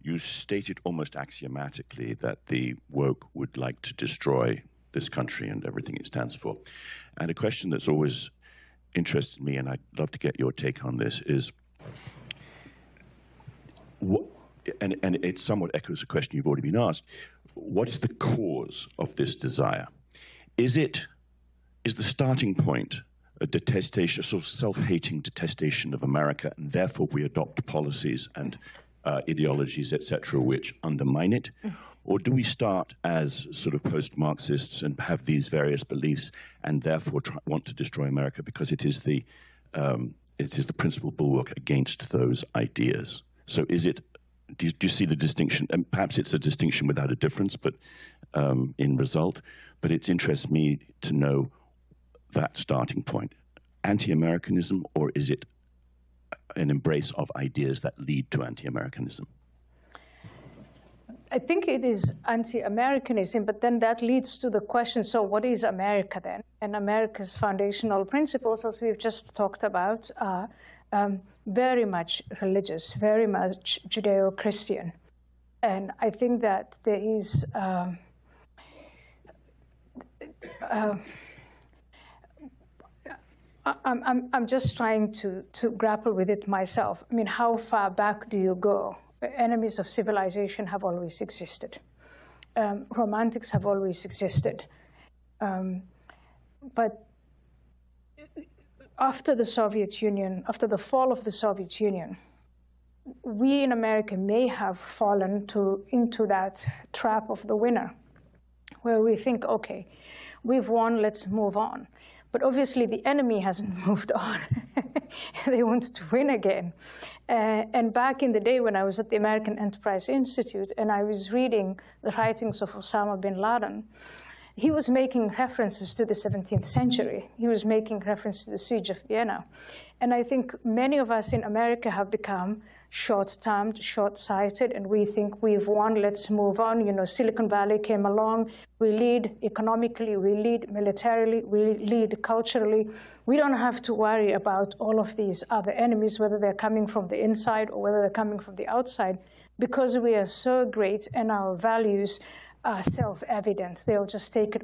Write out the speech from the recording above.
you stated almost axiomatically that the woke would like to destroy this country and everything it stands for. And a question that's always interested me, and I'd love to get your take on this, is what, and it somewhat echoes a question you've already been asked, what is the cause of this desire? Is the starting point a detestation, a sort of self-hating detestation of America, and therefore we adopt policies and ideologies, etc., which undermine it? Or do we start as sort of post-Marxists and have these various beliefs and therefore want to destroy America because it is the principal bulwark against those ideas? So is it, do you see the distinction? And perhaps it's a distinction without a difference, but in result. But it interests me to know that starting point. Anti-Americanism, or is it an embrace of ideas that lead to anti-Americanism? I think it is anti-Americanism, but then that leads to the question, so what is America then? And America's foundational principles, as we've just talked about, are very much religious, very much Judeo-Christian. And I think that there is I'm just trying to grapple with it myself. I mean, how far back do you go? Enemies of civilization have always existed. Romantics have always existed. But after the Soviet Union, after the fall of the Soviet Union, we in America may have fallen into that trap of the winner, where we think, okay, we've won, let's move on. But obviously, the enemy hasn't moved on. They want to win again. And back in the day when I was at the American Enterprise Institute and I was reading the writings of Osama bin Laden, he was making references to the 17th century. He was making reference to the Siege of Vienna. And I think many of us in America have become short-termed, short-sighted, and we think we've won, let's move on. You know, Silicon Valley came along. We lead economically, we lead militarily, we lead culturally. We don't have to worry about all of these other enemies, whether they're coming from the inside or whether they're coming from the outside, because we are so great and our values are self-evident. They'll just take it